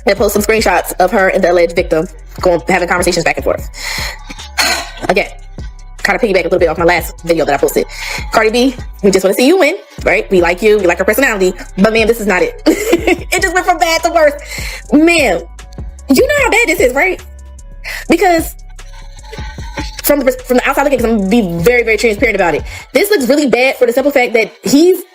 and post some screenshots of her and the alleged victim having conversations back and forth. Again, kind of piggyback a little bit off my last video that I posted. Cardi B, we just want to see you win, right? We like you, we like her personality, but man, this is not it. It just went from bad to worse. Man, you know how bad this is, right? Because from the outside looking, because I'm gonna be very, very transparent about it. This looks really bad for the simple fact that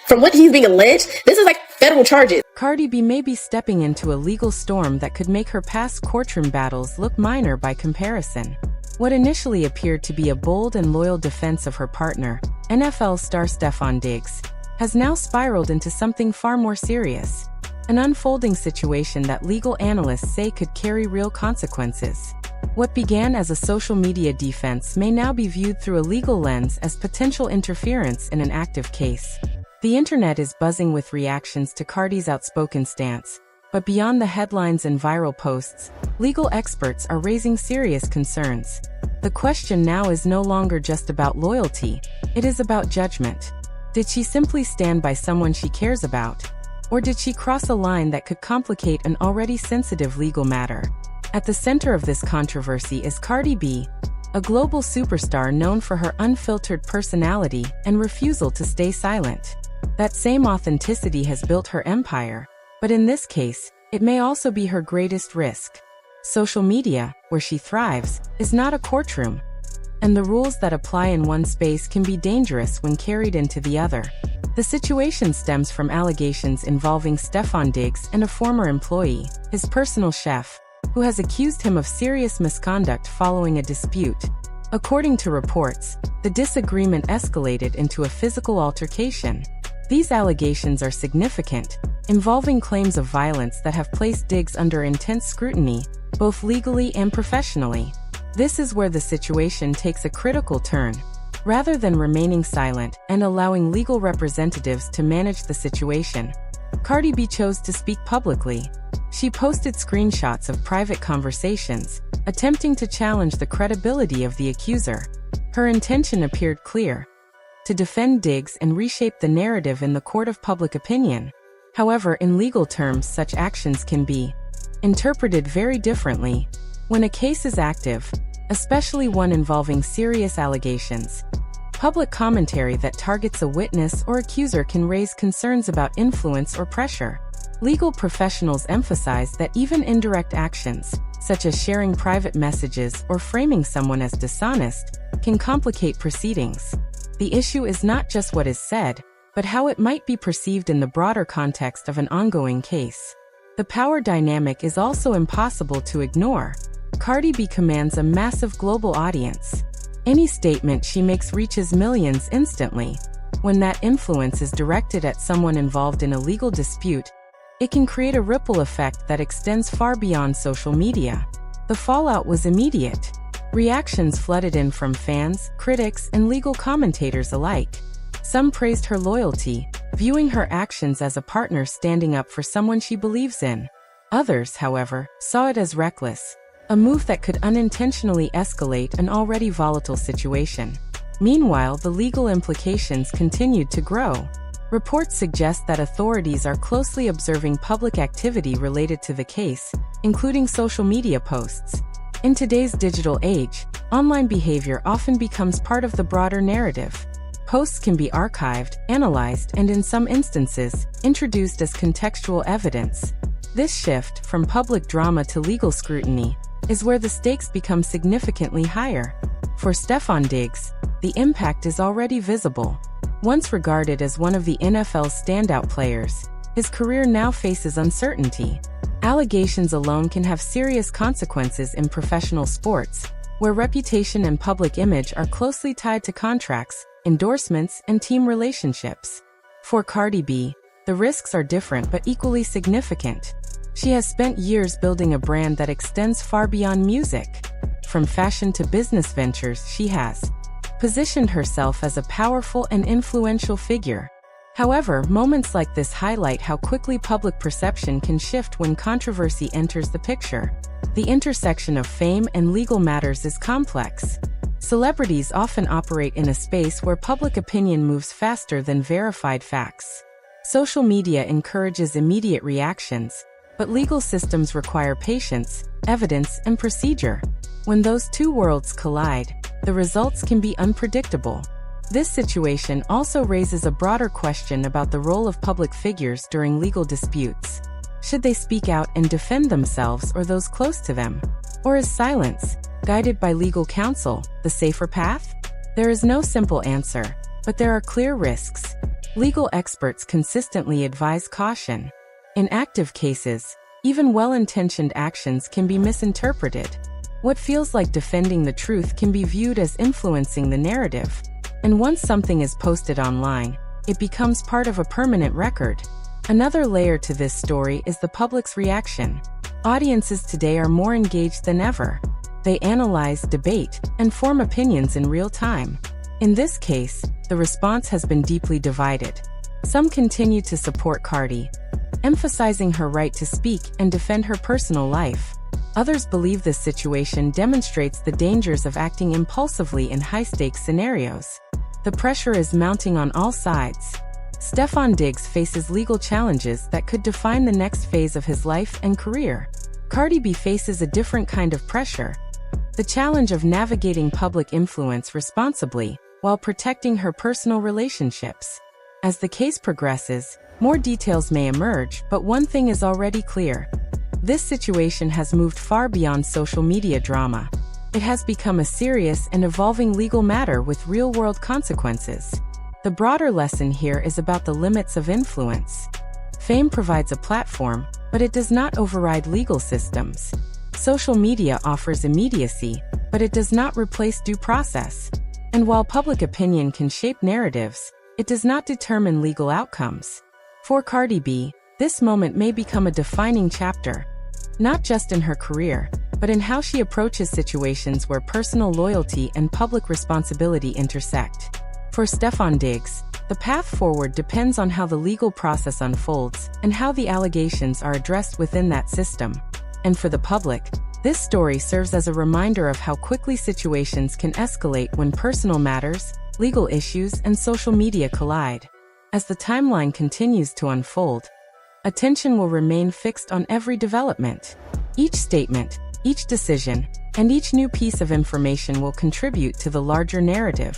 from what he's being alleged, this is like federal charges. Cardi B may be stepping into a legal storm that could make her past courtroom battles look minor by comparison. What initially appeared to be a bold and loyal defense of her partner, NFL star Stefon Diggs, has now spiraled into something far more serious. An unfolding situation that legal analysts say could carry real consequences. What began as a social media defense may now be viewed through a legal lens as potential interference in an active case. The internet is buzzing with reactions to Cardi's outspoken stance, but beyond the headlines and viral posts, legal experts are raising serious concerns. The question now is no longer just about loyalty, it is about judgment. Did she simply stand by someone she cares about? Or did she cross a line that could complicate an already sensitive legal matter? At the center of this controversy is Cardi B, a global superstar known for her unfiltered personality and refusal to stay silent. That same authenticity has built her empire, but in this case, it may also be her greatest risk. Social media, where she thrives, is not a courtroom, and the rules that apply in one space can be dangerous when carried into the other. The situation stems from allegations involving Stefon Diggs and a former employee, his personal chef, who has accused him of serious misconduct following a dispute. According to reports, the disagreement escalated into a physical altercation. These allegations are significant, involving claims of violence that have placed Diggs under intense scrutiny, both legally and professionally. This is where the situation takes a critical turn. Rather than remaining silent and allowing legal representatives to manage the situation, Cardi B chose to speak publicly. She posted screenshots of private conversations, attempting to challenge the credibility of the accuser. Her intention appeared clear: to defend Diggs and reshape the narrative in the court of public opinion. However, in legal terms, such actions can be interpreted very differently. When a case is active, especially one involving serious allegations, public commentary that targets a witness or accuser can raise concerns about influence or pressure. Legal professionals emphasize that even indirect actions, such as sharing private messages or framing someone as dishonest, can complicate proceedings. The issue is not just what is said, but how it might be perceived in the broader context of an ongoing case. The power dynamic is also impossible to ignore. Cardi B commands a massive global audience. Any statement she makes reaches millions instantly. When that influence is directed at someone involved in a legal dispute, it can create a ripple effect that extends far beyond social media. The fallout was immediate. Reactions flooded in from fans, critics, and legal commentators alike. Some praised her loyalty, viewing her actions as a partner standing up for someone she believes in. Others, however, saw it as reckless, a move that could unintentionally escalate an already volatile situation. Meanwhile, the legal implications continued to grow. Reports suggest that authorities are closely observing public activity related to the case, including social media posts. In today's digital age, online behavior often becomes part of the broader narrative. Posts can be archived, analyzed, and in some instances, introduced as contextual evidence. This shift from public drama to legal scrutiny is where the stakes become significantly higher. For Stefon Diggs, the impact is already visible. Once regarded as one of the NFL's standout players, his career now faces uncertainty. Allegations alone can have serious consequences in professional sports, where reputation and public image are closely tied to contracts, endorsements, and team relationships. For Cardi B, the risks are different but equally significant. She has spent years building a brand that extends far beyond music. From fashion to business ventures, she has positioned herself as a powerful and influential figure. However, moments like this highlight how quickly public perception can shift when controversy enters the picture. The intersection of fame and legal matters is complex. Celebrities often operate in a space where public opinion moves faster than verified facts. Social media encourages immediate reactions, But legal systems require patience, evidence, and procedure. When those two worlds collide, the results can be unpredictable. This situation also raises a broader question about the role of public figures during legal disputes. Should they speak out and defend themselves or those close to them? Or is silence, guided by legal counsel, the safer path? There is no simple answer, but there are clear risks. Legal experts consistently advise caution. In active cases, even well-intentioned actions can be misinterpreted. What feels like defending the truth can be viewed as influencing the narrative. And once something is posted online, it becomes part of a permanent record. Another layer to this story is the public's reaction. Audiences today are more engaged than ever. They analyze, debate, and form opinions in real time. In this case, the response has been deeply divided. Some continue to support Cardi, emphasizing her right to speak and defend her personal life. Others believe this situation demonstrates the dangers of acting impulsively in high-stakes scenarios. The pressure is mounting on all sides. Stefon Diggs faces legal challenges that could define the next phase of his life and career. Cardi B faces a different kind of pressure: the challenge of navigating public influence responsibly while protecting her personal relationships. As the case progresses, more details may emerge, but one thing is already clear. This situation has moved far beyond social media drama. It has become a serious and evolving legal matter with real-world consequences. The broader lesson here is about the limits of influence. Fame provides a platform, but it does not override legal systems. Social media offers immediacy, but it does not replace due process. And while public opinion can shape narratives, it does not determine legal outcomes. For Cardi B, this moment may become a defining chapter, not just in her career, but in how she approaches situations where personal loyalty and public responsibility intersect. For Stefon Diggs, the path forward depends on how the legal process unfolds and how the allegations are addressed within that system. And for the public, this story serves as a reminder of how quickly situations can escalate when personal matters, legal issues, and social media collide. As the timeline continues to unfold, attention will remain fixed on every development. Each statement, each decision, and each new piece of information will contribute to the larger narrative.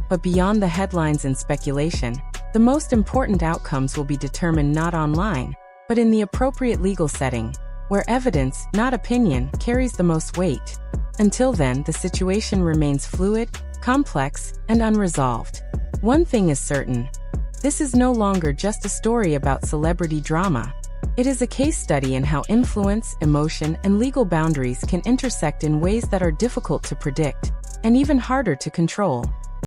But beyond the headlines and speculation, the most important outcomes will be determined not online, but in the appropriate legal setting, where evidence, not opinion, carries the most weight. Until then, the situation remains fluid, complex, and unresolved. One thing is certain: this is no longer just a story about celebrity drama. It is a case study in how influence, emotion, and legal boundaries can intersect in ways that are difficult to predict, and even harder to control.